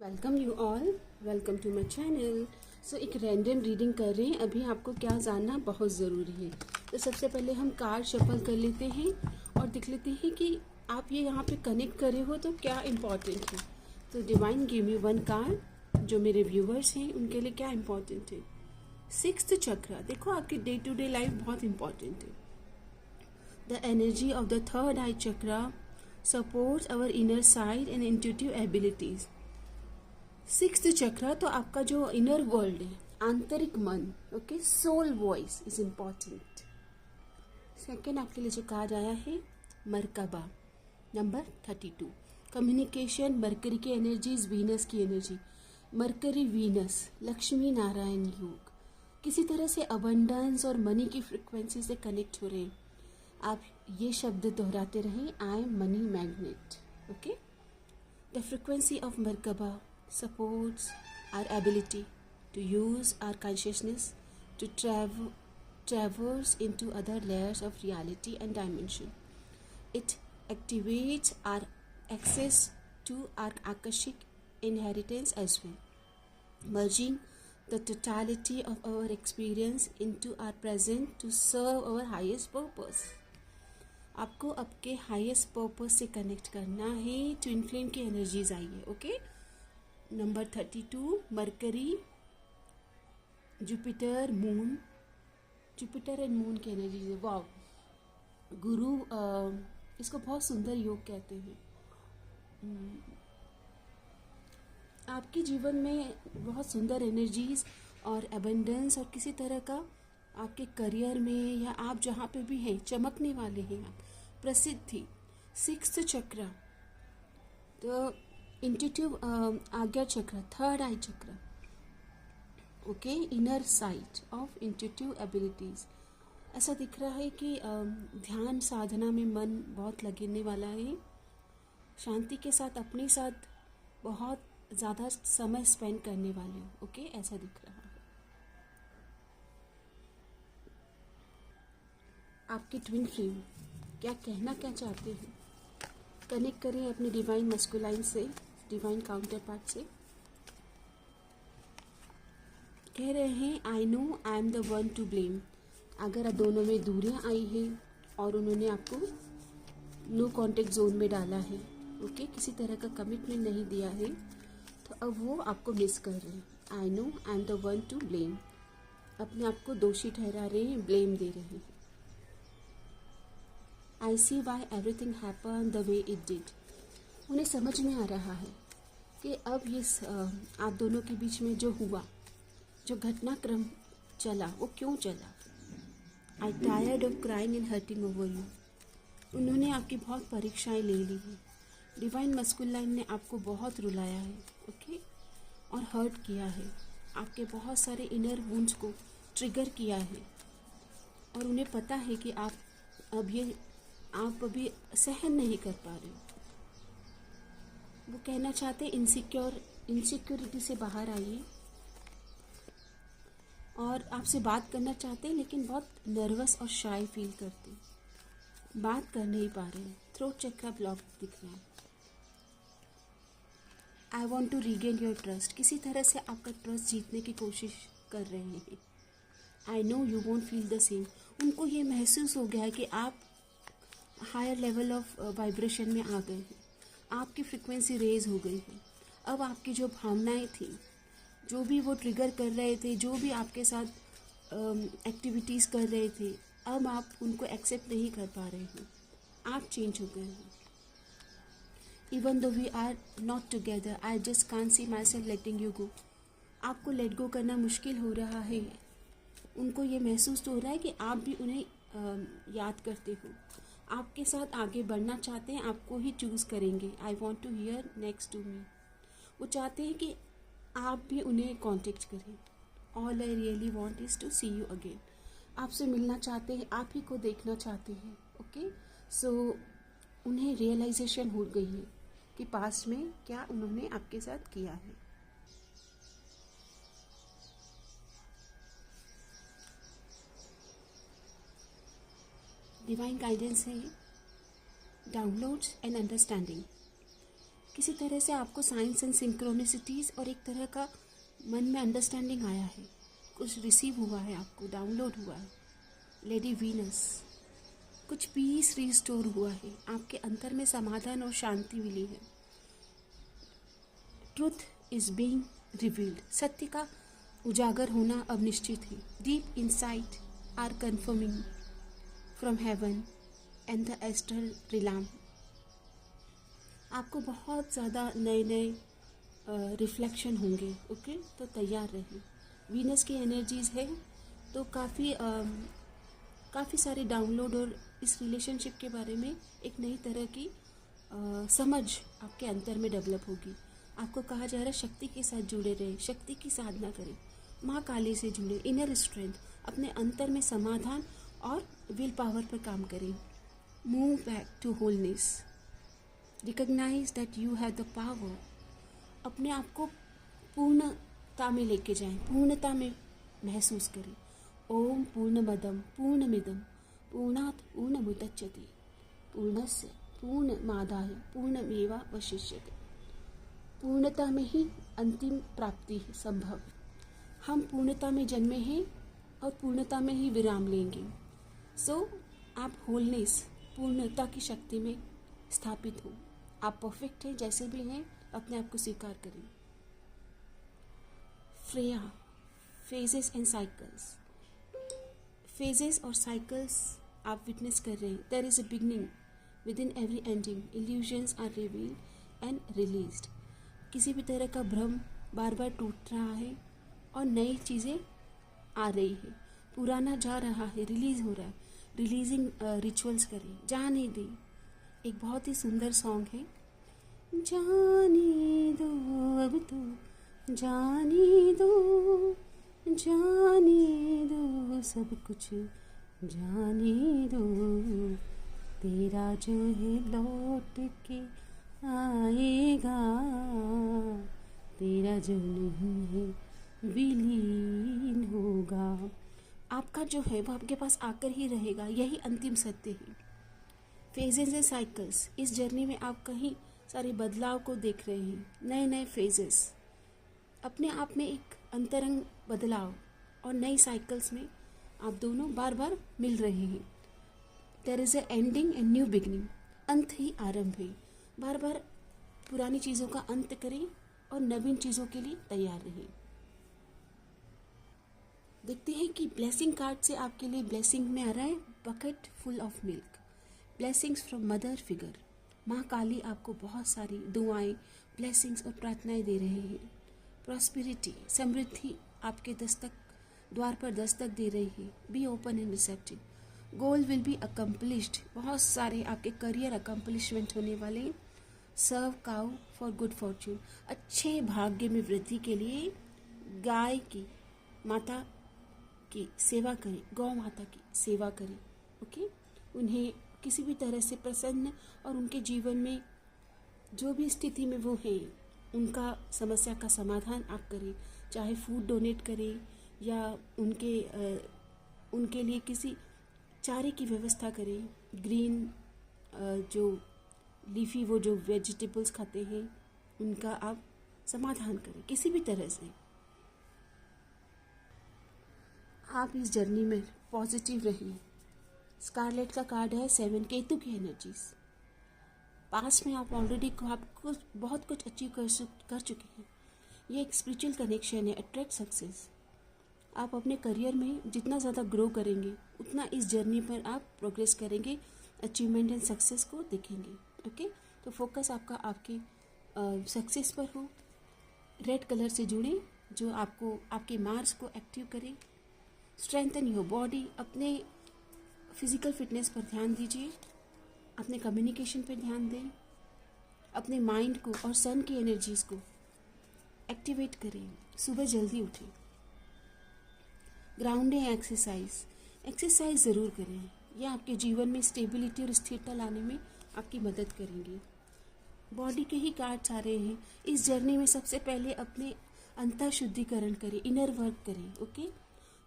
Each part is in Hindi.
Welcome you all, welcome to my channel. So एक रैंडम रीडिंग कर रहे हैं। अभी आपको क्या जानना बहुत ज़रूरी है। तो सबसे पहले हम कार्ड शफल कर लेते हैं और देख लेते हैं कि आप ये यहाँ पे कनेक्ट करे हो तो क्या इम्पोर्टेंट है। तो divine give me one card, जो मेरे व्यूवर्स हैं उनके लिए क्या इम्पोर्टेंट है। सिक्स्थ चक्र, देखो आपकी डे टू डे लाइफ बहुत इम्पोर्टेंट है। The energy of the third eye chakra supports our inner side and intuitive abilities. Sixth chakra तो आपका जो इनर वर्ल्ड है, आंतरिक मन, okay, soul voice is important. Second आपके लिए जो कार्ड आया है मरकबा नंबर 32, कम्युनिकेशन, मरकरी की एनर्जीज, वीनस की energy. Mercury Venus, Lakshmi Narayan yoga, किसी तरह से अबंडेंस और मनी की फ्रिक्वेंसी से कनेक्ट हो रहे हैं। आप ये शब्द दोहराते रहें, I am money magnet, okay. The frequency of Merkaba supports our ability to use our consciousness to traverse into other layers of reality and dimension. It activates our access to our Akashic inheritance as well, merging the totality of our experience into our present to serve our highest purpose. आपको आपके हाईएस्ट पर्पस से कनेक्ट करना है। ट्विन फ्लेम की एनर्जीज आई है, okay. Number 32, mercury, Jupiter, moon, Jupiter and moon की एनर्जी है। वाव, गुरु, इसको बहुत सुंदर योग कहते हैं। आपके जीवन में बहुत सुंदर एनर्जीज और एबंडेंस और किसी तरह का आपके करियर में या आप जहाँ पे भी हैं चमकने वाले हैं आप। प्रसिद्धि, सिक्स्थ चक्र, तो इंट्यूटिव आज्ञा चक्र, थर्ड आई चक्र, okay, inner site of intuitive abilities. ऐसा दिख रहा है कि ध्यान साधना में मन बहुत लगने वाला है। शांति के साथ अपने साथ बहुत ज़्यादा समय स्पेंड करने वाले हो, ओके, ऐसा दिख रहा है। आपके ट्विन फ्लेम क्या कहना क्या चाहते हैं, कनेक्ट करें अपने डिवाइन मस्कुलाइन से, डिवाइन काउंटर पार्ट से। कह रहे हैं I know I am the one two blame. अगर दोनों में दूरियां आई हैं और उन्होंने आपको नो कॉन्टेक्ट जोन में डाला है, ओके, किसी तरह का कमिटमेंट नहीं दिया है, तो अब वो आपको मिस कर रहे हैं। I know I am the one two blame, अपने आप को दोषी ठहरा रहे हैं, ब्लेम दे रहे हैं। I see why everything happen the way it did. उन्हें समझ में आ रहा है कि अब ये आप दोनों के बीच में जो हुआ, जो घटनाक्रम चला, वो क्यों चला। I tired of crying and hurting over you. उन्होंने आपकी बहुत परीक्षाएं ले ली हैं। डिवाइन मस्कुलाइन ने आपको बहुत रुलाया है, ओके, और हर्ट किया है। आपके बहुत सारे इनर वुंड्स को ट्रिगर किया है और उन्हें पता है कि आप अभी सहन नहीं कर पा रहे हो। वो कहना चाहते इनसिक्योरिटी से बाहर आइए और आपसे बात करना चाहते हैं, लेकिन बहुत नर्वस और शाय फील करते हैं, बात कर नहीं पा रहे हैं। थ्रोट चक्र ब्लॉक दिख रहा है। I want to regain your trust, किसी तरह से आपका ट्रस्ट जीतने की कोशिश कर रहे हैं। I know you want feel the same. उनको ये महसूस हो गया है कि आप हायर लेवल ऑफ वाइब्रेशन में आ गए हैं, आपकी फ्रिक्वेंसी रेज हो गई है। अब आपकी जो भावनाएं थी, जो भी वो ट्रिगर कर रहे थे, जो भी आपके साथ एक्टिविटीज़ कर रहे थे, अब आप उनको एक्सेप्ट नहीं कर पा रहे हैं। आप चेंज हो गए हैं। Even though we are not together, I just can't see myself letting you go. आपको लेट गो करना मुश्किल हो रहा है। उनको ये महसूस तो हो रहा है कि आप भी उन्हें याद करते हो, आपके साथ आगे बढ़ना चाहते हैं, आपको ही चूज़ करेंगे। I want to here next to me. वो चाहते हैं कि आप भी उन्हें कांटेक्ट करें। All I really want is to see you again. आपसे मिलना चाहते हैं, आप ही को देखना चाहते हैं, ओके। सो उन्हें रियलाइजेशन हो गई है कि पास्ट में क्या उन्होंने आपके साथ किया है। डिवाइन गाइडेंस है, डाउनलोड्स एंड अंडरस्टैंडिंग। किसी तरह से आपको साइंस एंड सिंक्रोनिसिटीज़ और एक तरह का मन में अंडरस्टैंडिंग आया है, कुछ रिसीव हुआ है, आपको डाउनलोड हुआ है। लेडी वीनस, कुछ पीस रिस्टोर हुआ है, आपके अंतर में समाधान और शांति मिली है। ट्रुथ इज बीइंग रिवील्ड, सत्य का उजागर होना अब निश्चित है। Deep insight are confirming from heaven and the astral realm. आपको बहुत ज़्यादा नए नए रिफ्लेक्शन होंगे, ओके, तो तैयार रहिए। वीनस की एनर्जीज है तो काफ़ी सारे डाउनलोड और इस रिलेशनशिप के बारे में एक नई तरह की समझ आपके अंतर में डेवलप होगी। आपको कहा जा रहा है शक्ति के साथ जुड़े रहे, शक्ति की साधना करें, माँ काली से जुड़े, इनर स्ट्रेंथ, अपने अंतर में समाधान और विल पावर पर काम करें। Move back to wholeness, recognize that you have the power. अपने आप को पूर्णता में लेके जाएं, पूर्णता में महसूस करें। ओम पूर्णमदम पूर्णमिदम पूर्णात् पूर्णमुदच्यते पूर्णस्य पूर्णमादाय पूर्णमेवावशिष्यते। पूर्णता में ही अंतिम प्राप्ति संभव। हम पूर्णता में जन्मे हैं और पूर्णता में ही विराम लेंगे। सो आप होलनेस, पूर्णता की शक्ति में स्थापित हो। आप परफेक्ट हैं, जैसे भी हैं, अपने आप को स्वीकार करें। Freya, phases and cycles, phases और साइकिल्स आप विटनेस कर रहे हैं। There is a beginning within every ending, illusions are revealed and released. किसी भी तरह का भ्रम बार बार टूट रहा है और नई चीज़ें आ रही है, पुराना जा रहा है, रिलीज हो रहा है। रिलीजिंग रिचुअल्स करें, जाने दें। एक बहुत ही सुंदर सॉन्ग है, जाने दो अब तो, जाने दो, जाने दो सब कुछ, जाने दो, तेरा जो है लौट के आएगा, तेरा जो नहीं है विलीन होगा। आपका जो है वो आपके पास आकर ही रहेगा, यही अंतिम सत्य है। फेजेस एंड साइकिल्स, इस जर्नी में आप कहीं सारे बदलाव को देख रहे हैं, नए नए फेजेस, अपने आप में एक अंतरंग बदलाव और नई साइकिल्स में आप दोनों बार बार मिल रहे हैं। There is a ending and new beginning, अंत ही आरंभ है। बार बार पुरानी चीज़ों का अंत करें और नवीन चीज़ों के लिए तैयार रहें। देखते हैं कि ब्लेसिंग कार्ड से आपके लिए ब्लेसिंग में आ रहा है bucket full of milk, blessings from mother figure. माँ काली आपको बहुत सारी दुआएं, ब्लेसिंग्स और प्रार्थनाएं दे रहे हैं। प्रॉस्पेरिटी, समृद्धि आपके द्वार पर दस्तक दे रही है। Be open and receptive, goal will be accomplished, बहुत सारे आपके करियर अकम्पलिशमेंट होने वाले। सर्व काउ फॉर गुड फॉर्च्यून, अच्छे भाग्य में वृद्धि के लिए गाय की माता की सेवा करें, गौ माता की सेवा करें, ओके। उन्हें किसी भी तरह से प्रसन्न और उनके जीवन में जो भी स्थिति में वो हैं उनका समस्या का समाधान आप करें, चाहे फूड डोनेट करें या उनके लिए किसी चारे की व्यवस्था करें। ग्रीन जो लीफी वो जो वेजिटेबल्स खाते हैं उनका आप समाधान करें किसी भी तरह से। आप इस जर्नी में पॉजिटिव रहिए। स्कारलेट का कार्ड है 7, केतु की एनर्जीज। पास्ट में आप ऑलरेडी आपको बहुत कुछ अचीव कर चुके हैं। ये एक स्पिरिचुअल कनेक्शन है, अट्रैक्ट सक्सेस। आप अपने करियर में जितना ज़्यादा ग्रो करेंगे उतना इस जर्नी पर आप प्रोग्रेस करेंगे, अचीवमेंट एंड सक्सेस को देखेंगे, ओके। तो फोकस आपका आपके सक्सेस पर हो। रेड कलर से जुड़ें जो आपको आपके मार्स को एक्टिव करे। स्ट्रेंथन योर बॉडी, अपने फिजिकल फिटनेस पर ध्यान दीजिए, अपने कम्युनिकेशन पर ध्यान दें, अपने माइंड को और सन की एनर्जीज़ को एक्टिवेट करें। सुबह जल्दी उठें। ग्राउंडिंग एक्सरसाइज ज़रूर करें, यह आपके जीवन में स्टेबिलिटी और स्थिरता लाने में आपकी मदद करेंगे। बॉडी के ही कार्ड्स आ रहे हैं। इस जर्नी में सबसे पहले अपने अंतर शुद्धिकरण करें, इनर वर्क करें, ओके।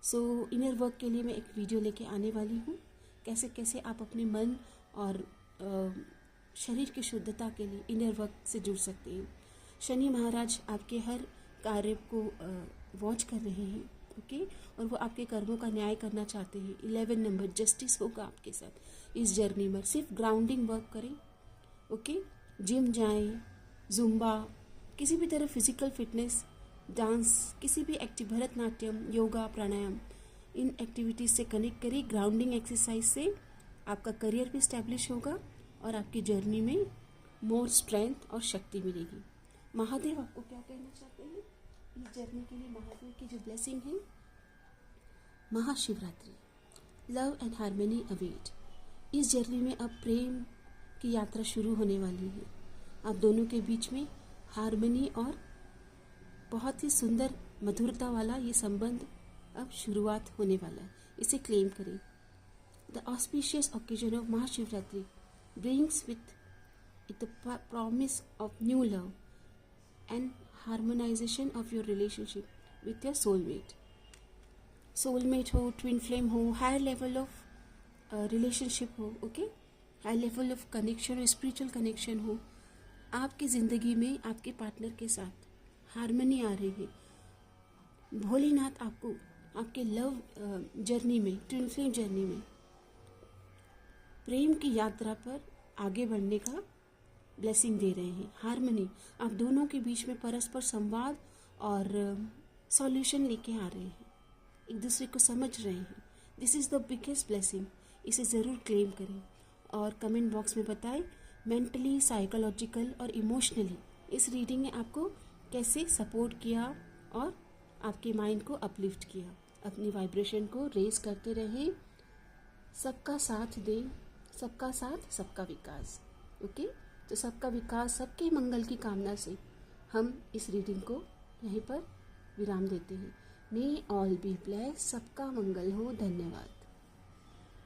सो इनर वर्क के लिए मैं एक वीडियो लेके आने वाली हूँ, कैसे कैसे आप अपने मन और शरीर की शुद्धता के लिए इनर वर्क से जुड़ सकते हैं। शनि महाराज आपके हर कार्य को वॉच कर रहे हैं, ओके, और वो आपके कर्मों का न्याय करना चाहते हैं। 11 नंबर जस्टिस होगा आपके साथ इस जर्नी में। सिर्फ ग्राउंडिंग वर्क करें, ओके, जिम जाएं, जुम्बा, किसी भी तरह फिजिकल फिटनेस, डांस, किसी भी एक्टिव, भरतनाट्यम, योगा, प्राणायाम, इन एक्टिविटीज़ से कनेक्ट करिए। ग्राउंडिंग एक्सरसाइज से आपका करियर भी इस्टेब्लिश होगा और आपकी जर्नी में मोर स्ट्रेंथ और शक्ति मिलेगी। महादेव आपको क्या कहना चाहते हैं इस जर्नी के लिए? महादेव की जो ब्लेसिंग है, Mahashivratri, love and harmony await. इस जर्नी में अब प्रेम की यात्रा शुरू होने वाली है। आप दोनों के बीच में हार्मनी और बहुत ही सुंदर मधुरता वाला ये संबंध अब शुरुआत होने वाला है। इसे क्लेम करें। The auspicious occasion of Mahashivratri brings with it the promise of new love and harmonization of your relationship with your soulmate. Soulmate हो, twin flame हो, higher level of relationship हो, okay, high level of connection और spiritual connection हो, आपकी ज़िंदगी में आपके पार्टनर के साथ हारमनी आ रही है। भोलेनाथ आपको आपके लव जर्नी में, ट्विन फ्लेम जर्नी में, प्रेम की यात्रा पर आगे बढ़ने का ब्लेसिंग दे रहे हैं। हार्मनी, आप दोनों के बीच में परस्पर संवाद और सॉल्यूशन लेके आ रहे हैं, एक दूसरे को समझ रहे हैं। This is the biggest blessing. इसे ज़रूर क्लेम करें और कमेंट बॉक्स में बताएं मेंटली, साइकोलॉजिकल और इमोशनली इस रीडिंग ने आपको कैसे सपोर्ट किया और आपके माइंड को अपलिफ्ट किया। अपनी वाइब्रेशन को रेज करते रहें। सबका साथ दें, सबका साथ सबका विकास, ओके। तो सबका विकास, सबके मंगल की कामना से हम इस रीडिंग को यहीं पर विराम देते हैं। मे ऑल बी ब्लेस्ड, सबका मंगल हो। धन्यवाद।